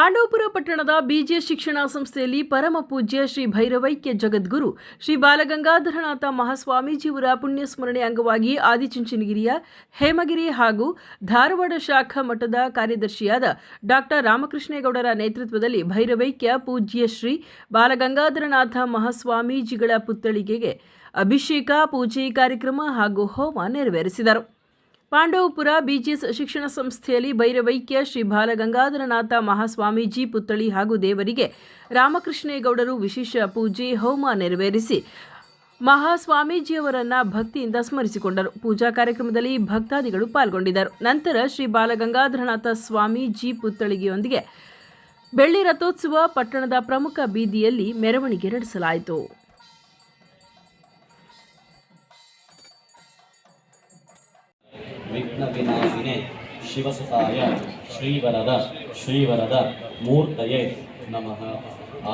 ಪಾಂಡವಪುರ ಪಟ್ಟಣದ ಬಿಜಿಎಸ್ ಶಿಕ್ಷಣ ಸಂಸ್ಥೆಯಲ್ಲಿ ಪರಮ ಪೂಜ್ಯ ಶ್ರೀ ಭೈರವೈಕ್ಯ ಜಗದ್ಗುರು ಶ್ರೀ ಬಾಲಗಂಗಾಧರನಾಥ ಮಹಾಸ್ವಾಮೀಜಿಯವರ ಪುಣ್ಯಸ್ಮರಣೆ ಅಂಗವಾಗಿ ಆದಿಚುಂಚನಗಿರಿಯ ಹೇಮಗಿರಿ ಹಾಗೂ ಧಾರವಾಡ ಶಾಖಾ ಮಠದ ಕಾರ್ಯದರ್ಶಿಯಾದ ಡಾಕ್ಟರ್ ರಾಮಕೃಷ್ಣೇಗೌಡರ ನೇತೃತ್ವದಲ್ಲಿ ಭೈರವೈಕ್ಯ ಪೂಜ್ಯ ಶ್ರೀ ಬಾಲಗಂಗಾಧರನಾಥ ಮಹಾಸ್ವಾಮೀಜಿಗಳ ಪುತ್ಥಳಿಗೆಗೆ ಅಭಿಷೇಕ ಪೂಜೆ ಕಾರ್ಯಕ್ರಮ ಹಾಗೂ ಹೋಮ ನೆರವೇರಿಸಿದರು. ಪಾಂಡವಪುರ ಬಿಜಿಎಸ್ ಶಿಕ್ಷಣ ಸಂಸ್ಥೆಯಲ್ಲಿ ಭೈರವೈಕ್ಯ ಶ್ರೀ ಬಾಲಗಂಗಾಧರನಾಥ ಮಹಾಸ್ವಾಮೀಜಿ ಪುತ್ಥಳಿ ಹಾಗೂ ದೇವರಿಗೆ ರಾಮಕೃಷ್ಣೇಗೌಡರು ವಿಶೇಷ ಪೂಜೆ ಹೋಮ ನೆರವೇರಿಸಿ ಮಹಾಸ್ವಾಮೀಜಿಯವರನ್ನ ಭಕ್ತಿಯಿಂದ ಸ್ಮರಿಸಿಕೊಂಡರು. ಪೂಜಾ ಕಾರ್ಯಕ್ರಮದಲ್ಲಿ ಭಕ್ತಾದಿಗಳು ಪಾಲ್ಗೊಂಡಿದ್ದರು. ನಂತರ ಶ್ರೀ ಬಾಲಗಂಗಾಧರನಾಥ ಸ್ವಾಮೀಜಿ ಪುತ್ಥಳಿಗೆಯೊಂದಿಗೆ ಬೆಳ್ಳಿ ರಥೋತ್ಸವ ಪಟ್ಟಣದ ಪ್ರಮುಖ ಬೀದಿಯಲ್ಲಿ ಮೆರವಣಿಗೆ ನಡೆಸಲಾಯಿತು. ವಿಘ್ನ ವಿನಾಶಿನೇ ಶಿವಸುತಾಯ ಶ್ರೀವರದ ಮೂರ್ತಯೇ ನಮಃ.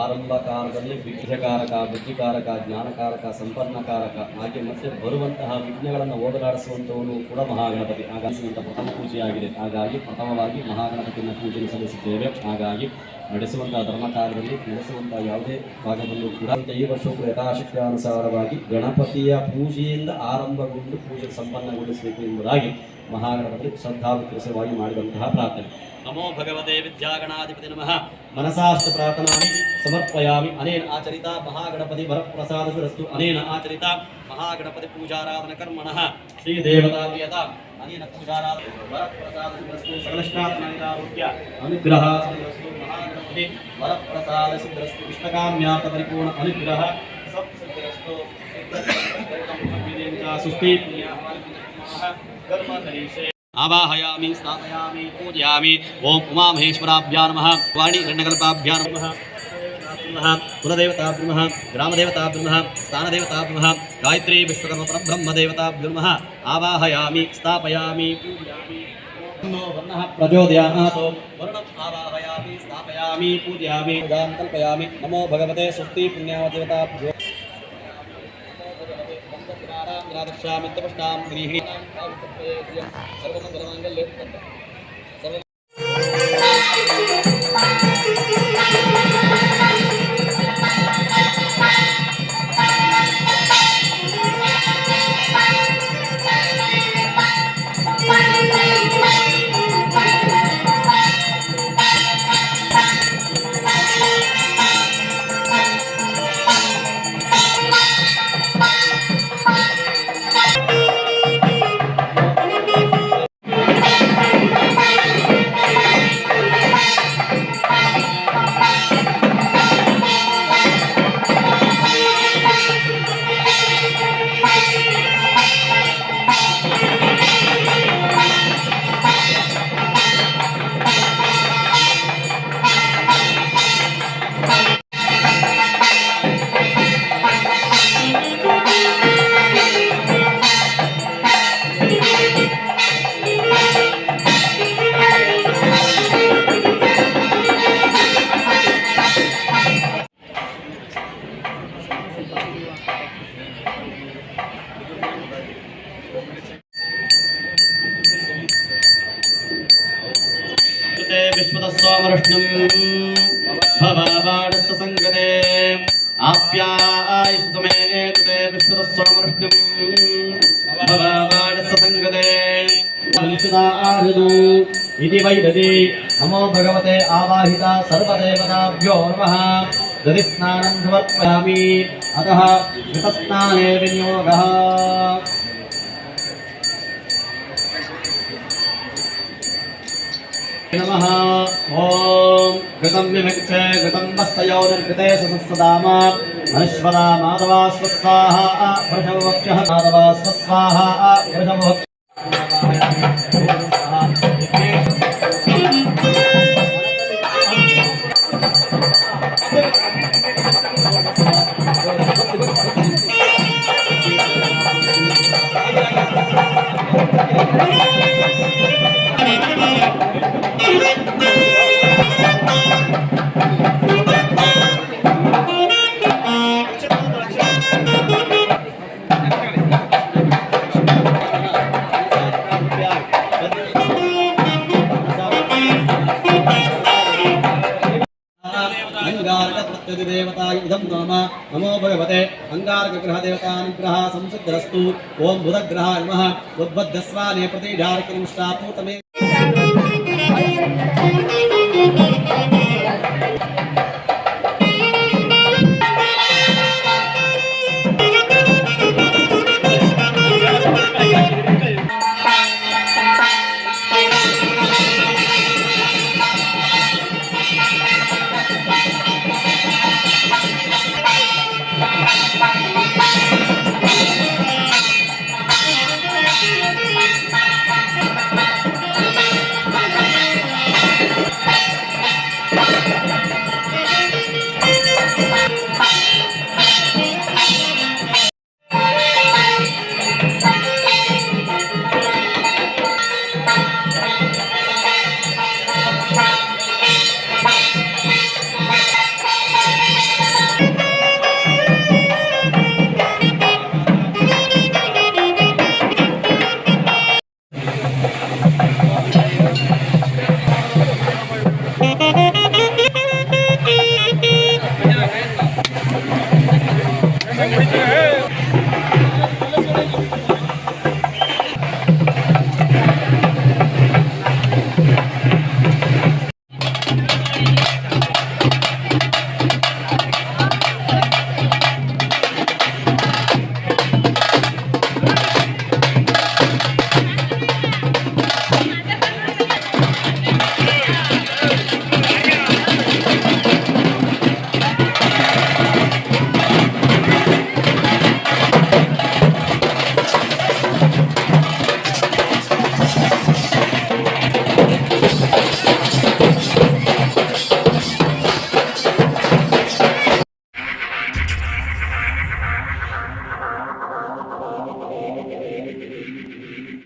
ಆರಂಭ ಕಾಲದಲ್ಲಿ ವಿಘ್ನಕಾರಕ, ಬುದ್ಧಿಕಾರಕ, ಜ್ಞಾನಕಾರಕ, ಸಂಪನ್ನಕಾರಕ ಹಾಗೆ ಮತ್ತೆ ಬರುವಂತಹ ವಿಘ್ನಗಳನ್ನು ಹೋಗಲಾಡಿಸುವಂಥವನು ಕೂಡ ಮಹಾಗಣಪತಿ. ಹಾಗಾಗಿ ಪ್ರಥಮ ಪೂಜೆಯಾಗಿದೆ. ಹಾಗಾಗಿ ಪ್ರಥಮವಾಗಿ ಮಹಾಗಣಪತಿಯನ್ನು ಪೂಜೆ ಸಲ್ಲಿಸಿದ್ದೇವೆ. ಹಾಗಾಗಿ ನಡೆಸುವಂತಹ ಧರ್ಮ ಕಾರ್ಯದಲ್ಲಿ ನಡೆಸುವಂತಹ ಯಾವುದೇ ಭಾಗದಲ್ಲೂ ಕೂಡ ಈ ವರ್ಷಕ್ಕೂ ಯಥಾಶಕ್ತಿಯಾನುಸಾರವಾಗಿ ಗಣಪತಿಯ ಪೂಜೆಯಿಂದ ಆರಂಭಗೊಂಡು ಪೂಜೆ ಸಂಪನ್ನಗೊಳಿಸಬೇಕು ಎಂಬುದಾಗಿ ಮಹಾಗಣಪತಿ ಶ್ರದ್ಧಾಭಕ್ತಿಸವಾಗಿ ಮಾಡಿದಂತಹ ಪ್ರಾರ್ಥನೆ. ನಮೋ ಭಗವತೆ ವಿದ್ಯಾಗಣಾಧಿಪತಿ ನಮಃ. ಮನಸಾಸ್ತು ಪ್ರಾರ್ಥನಾಮಿ ಸಮರ್ಪಯಾಮಿ. ಅನೇನ ಆಚರಿತ ಮಹಾಗಣಪತಿ ವರಪ್ರಸಾದಸ್ತು. ಅನೇನ ಆಚರಿತ ಮಹಾಗಣಪತಿ ಪೂಜಾರಾಧನ ಕರ್ಮಣಃ ಶ್ರೀದೇವತಾ ಪ್ರಿಯತ. ಅನೇನ ಪೂಜಾರಾಧನ ವರಪ್ರಸಾದಸ್ತು. ಸಕಲಶ್ನಾತ್ಮನಿರಾರೋಗ್ಯ ಅನುಗ್ರಹ ಸಿದ್ಧಸ್ತು. ಮಹಾಗಣಪತಿ ವರಪ್ರಸಾದ ಸಿದ್ಧಸ್ತು. ಇಷ್ಟಕಾಮ್ಯಾರ್ಥ ಪರಿಪೂರ್ಣ ಅನುಗ್ರಹ ಸತ್ಸಿದ್ಧಸ್ತು. ಸುಸ್ಥಿ ಆವಾಹಯಾಮಿ ಸ್ಥಾಪಯಾಮಿ ಪೂಜಯಾಮಿ. ಓಂ ಉಮಾಮಹೇಶ್ವರಾಭ್ಯಾ ನಮಃ. ವಾಣಿ ರಣಕಲ್ಪಾಭ್ಯಾ ನಮಃ. ಕುಲದೇವತಾಭ್ಯೋ ನಮಃ. ಗ್ರಾಮದೇವತಾಭ್ಯೋ ನಮಃ. ಸ್ಥಾನದೇವತಾಭ್ಯೋ ನಮಃ. ಗಾಯತ್ರಿ ವಿಶ್ವಕರ್ಮ ಪರಬ್ರಹ್ಮದೇವತಾಭ್ಯೋ ನಮಃ. ಆವಾಹಯಾಮಿ ಸ್ಥಾಪಯಾಮಿ ಪೂಜಯಾಮಿ. ವರ್ಣಃ ಪ್ರಚೋದಯಾತ್. ವರ್ಣಂ ಆವಾಹಯಾಮಿ ಸ್ಥಾಪಯಾಮಿ ಪೂಜಯಾಮಿ. ಪೂಜಾಂ ಕಲ್ಪಯಾಮಿ. ನಮೋ ಭಗವತೆ ಸ್ವಸ್ತಿ ಪುಣ್ಯಾವದೇವತಾಭ್ಯೋ. ರಾಧಕ್ಷಾಮಿತ್ತಪಷ್ಟಾಂ ಗೃಹಿಣೀನಾಂ ಸರ್ವಮಂಗಲಮಾಂಗಲ್ಯೆ विश्वतस्वामृष्णं भवावाडस्य संगते आप्यायसमेते विश्वतस्वामृष्णं भवावाडस्य संगते वंशदारुदु इति वैदति. नमो भगवते आवाहिता सर्वदेवताभ्यो नमः. दधिस्नानं समर्पयामि. अतः कृतस्नाने विनियोगः. नमः. ओम कृतं विमिक्षे कृतं वस्तयोर्कृते ससस्वदाम अश्वदा माधवा स्वस्वाहा वृषभवक्षः माधवा स्वस्वाहा वृषभवक्षः. नमः नमो भगवते अंगारकग्रहदेवतानुग्रह संसिद्धिरस्तु ओं बुधग्रहाय नमः उद्बद्धस्वाने प्रतिजार्किनिष्ठापूतमे